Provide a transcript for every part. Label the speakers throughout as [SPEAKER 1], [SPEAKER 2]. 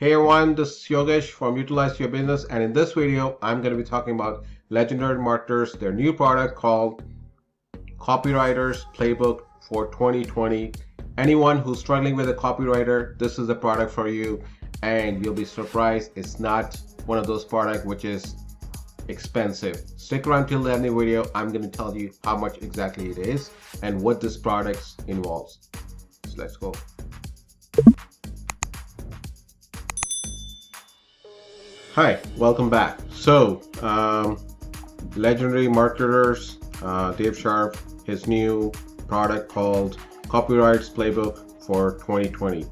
[SPEAKER 1] Hey everyone, this is Yogesh from Utilize Your Business, and in this video I'm going to be talking about legendary marketers, their new product called Copywriters Playbook for 2020. Anyone who's struggling with a copywriter, this is the product for you, and you'll be surprised it's not one of those products which is expensive. Stick around till the end of the video. I'm going to tell you how much exactly it is and what this product involves. So let's go. Hi, welcome back. So, legendary marketers, Dave Sharpe, his new product called Copywriters Playbook for 2020.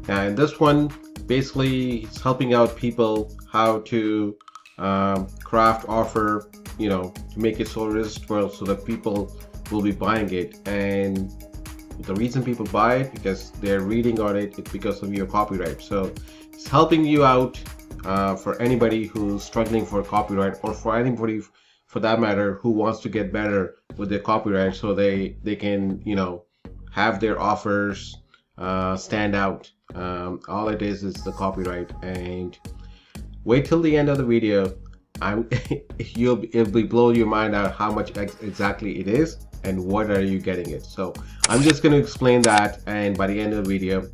[SPEAKER 1] And this one, basically, it's helping out people how to craft offer, to make it so irresistible so that people will be buying it. And the reason people buy it, because they're reading on it, it's because of your copyright. So it's helping you out for anybody who's struggling for copyright, or for anybody for that matter who wants to get better with their copyright, so they can have their offers stand out. All it is the copyright. And wait till the end of the video. It'll be blow your mind out how much exactly it is and what are you getting it. So I'm just going to explain that, and by the end of the video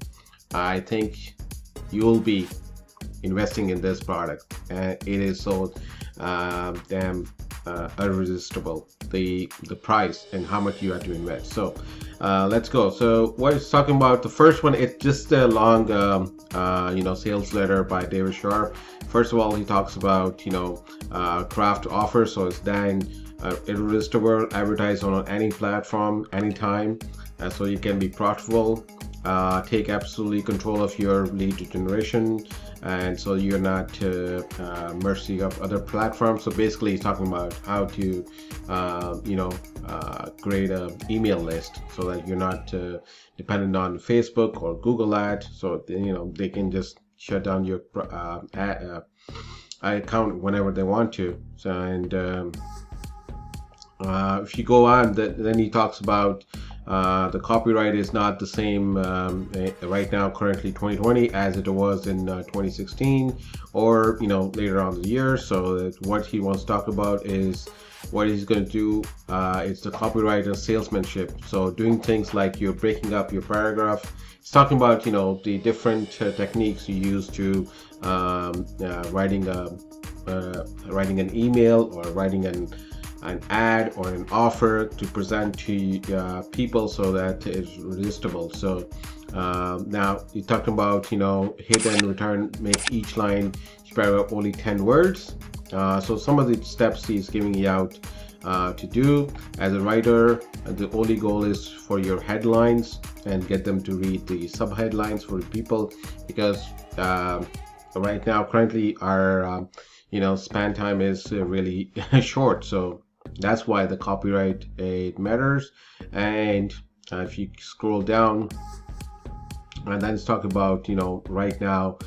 [SPEAKER 1] I think you'll be investing in this product. And it is so damn irresistible, the price and how much you have to invest. So let's go. So what it's talking about, the first one, it's just a long sales letter by Dave Sharpe. First of all, he talks about craft offers, so it's then irresistible, advertise on any platform, anytime, so you can be profitable, take absolutely control of your lead generation, and so you're not mercy of other platforms. So basically he's talking about how to create an email list so that you're not dependent on Facebook or Google ad, so they can just shut down your account whenever they want to. So, and if you go on, then he talks about the copyright is not the same right now, currently 2020, as it was in 2016 or later on in the year. So what he wants to talk about is what he's going to do. It's the copyright and salesmanship. So doing things like you're breaking up your paragraph. He's talking about the different techniques you use to writing an email, or writing an ad or an offer to present to people so that it's resistible. So now you're talking about hit and return, make each line, each paragraph only 10 words. So some of the steps he's giving you out to do as a writer. The only goal is for your headlines and get them to read the sub headlines for the people, because right now currently our span time is really short. So that's why the copyright it matters. And if you scroll down, and then let's talk about right now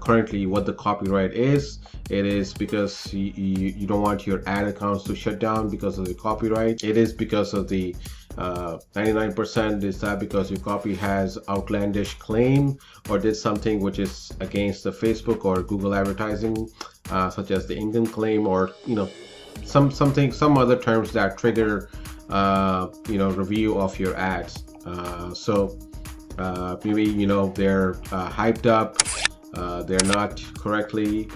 [SPEAKER 1] currently what the copyright is. It is because you don't want your ad accounts to shut down because of the copyright. It is because of the 99% is that because your copy has outlandish claim or did something which is against the Facebook or Google advertising, such as the income claim, or some other terms that trigger review of your ads. So maybe they're hyped up, they're not correctly,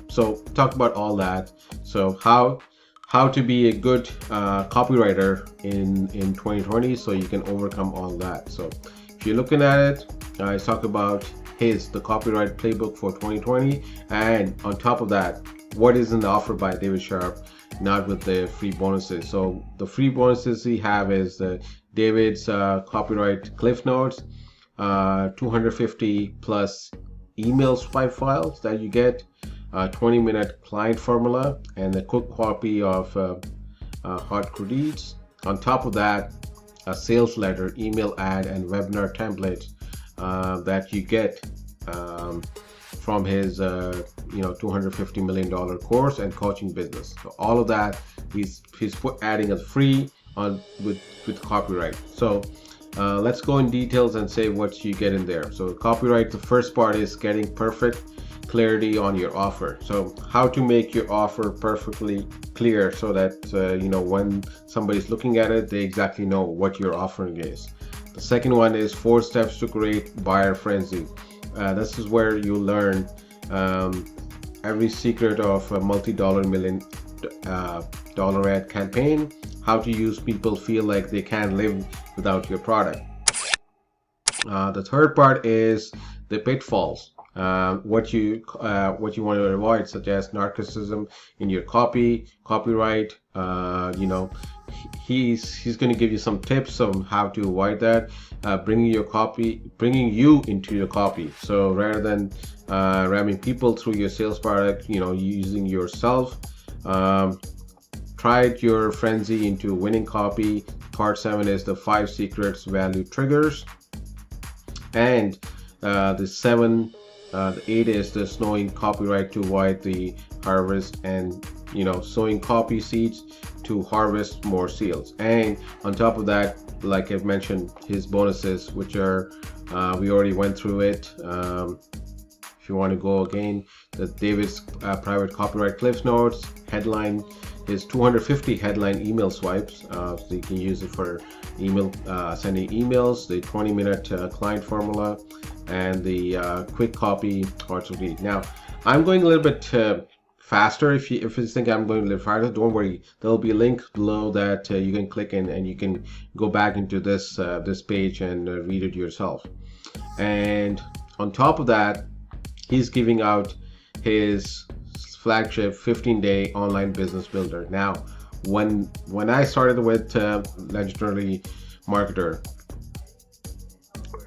[SPEAKER 1] so talk about all that. So how to be a good copywriter in 2020, so you can overcome all that. So if you're looking at it, I talk about the copyright playbook for 2020, and on top of that, what is in the offer by Dave Sharpe, not with the free bonuses. So the free bonuses we have is David's copyright cliff notes, 250 plus email swipe files that you get, 20-minute client formula, and a quick copy of hot credits. On top of that, a sales letter, email ad, and webinar templates that you get from his $250 million course and coaching business. So all of that he's adding as free on with copyright. So let's go in details and say what you get in there. So copyright, the first part is getting perfect clarity on your offer. So how to make your offer perfectly clear so that you know, when somebody's looking at it, they exactly know what your offering is. The second one is 4 steps to create buyer frenzy. This is where you learn every secret of a multi-dollar million dollar ad campaign, how to use people feel like they can't live without your product. The third part is the pitfalls, what you want to avoid, such as narcissism in your copyright. You know, he's going to give you some tips on how to avoid that, bringing you into your copy. So rather than ramming people through your sales product, you know, using yourself. Try your frenzy into winning copy. Part 7 is the 5 secrets value triggers, and the 8 is the snowing copyright to avoid the harvest, and you know, sowing copy seeds to harvest more sales. And on top of that, like I've mentioned, his bonuses, which are we already went through it. If you want to go again, the David's private copyright cliff notes headline is 250 headline email swipes, so you can use it for email sending emails, the 20-minute client formula, and the quick copy parts of it. Now I'm going a little bit faster. If you think I'm going a little faster, don't worry, there'll be a link below that you can click in and you can go back into this this page and read it yourself. And on top of that, he's giving out his flagship 15-day online business builder. Now, when I started with Legendary Marketer,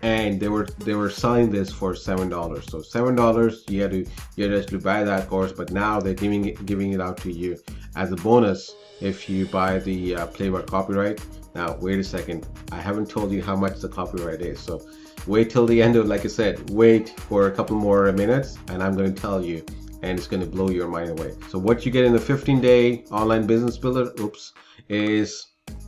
[SPEAKER 1] and they were selling this for $7. So $7, you had to buy that course, but now they're giving it out to you as a bonus if you buy the Playbook copyright. Now, wait a second, I haven't told you how much the copyright is, so wait till the end of, like I said, wait for a couple more minutes and I'm going to tell you, and it's going to blow your mind away. So what you get in the 15-day online business builder, is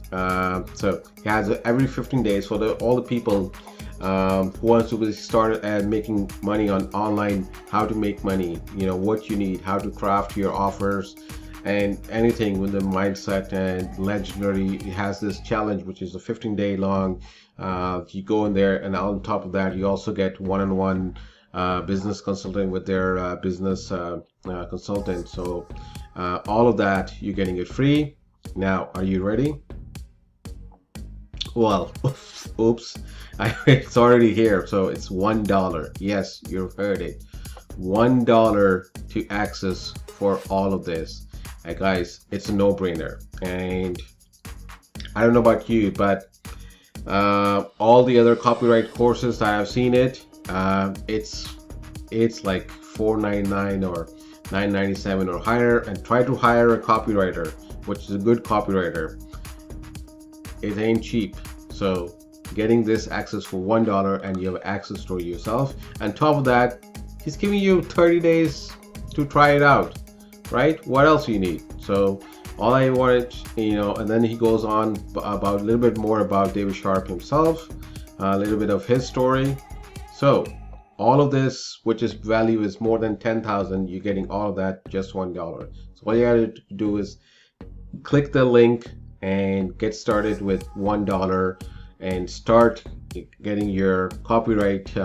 [SPEAKER 1] so it has every 15 days for all the people who wants to start at making money on online, how to make money, you know, what you need, how to craft your offers, and anything with the mindset. And Legendary has this challenge, which is a 15-day long. You go in there, and on top of that, you also get one-on-one business consulting with their business consultant. So all of that, you're getting it free. Now, are you ready? Well, oops, it's already here. So it's $1. Yes, you heard it. $1 to access for all of this. Guys, it's a no-brainer. And I don't know about you, but all the other copyright courses that I've seen it's like $4.99 or $9.97 or higher. And try to hire a copywriter, which is a good copywriter. It ain't cheap. So getting this access for $1, and you have access to it yourself. And top of that, he's giving you 30 days to try it out, right? What else do you need? So all I wanted, you know, and then he goes on about a little bit more about Dave Sharpe himself, a little bit of his story. So all of this, which is value is more than 10,000, you're getting all of that just $1. So all you gotta do is click the link and get started with $1 and start getting your copyright,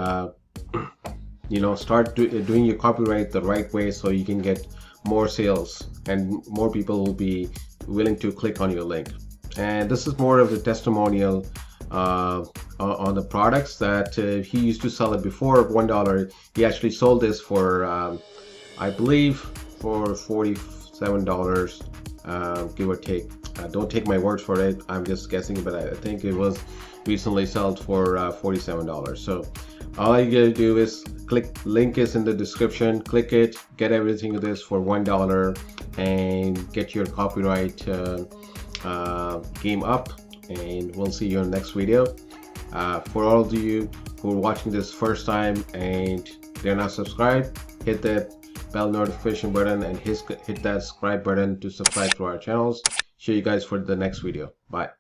[SPEAKER 1] you know, start doing your copyright the right way, so you can get more sales and more people will be willing to click on your link. And this is more of a testimonial on the products that he used to sell it before $1. He actually sold this for I believe for $47, give or take. Don't take my words for it, I'm just guessing, but I think it was recently sold for $47. So all you gotta do is click, link is in the description, click it, get everything of this for $1 and get your copyright game up. And we'll see you in the next video. For all of you who are watching this first time and they're not subscribed, hit that bell notification button and hit that subscribe button to subscribe to our channels. See you guys for the next video. Bye.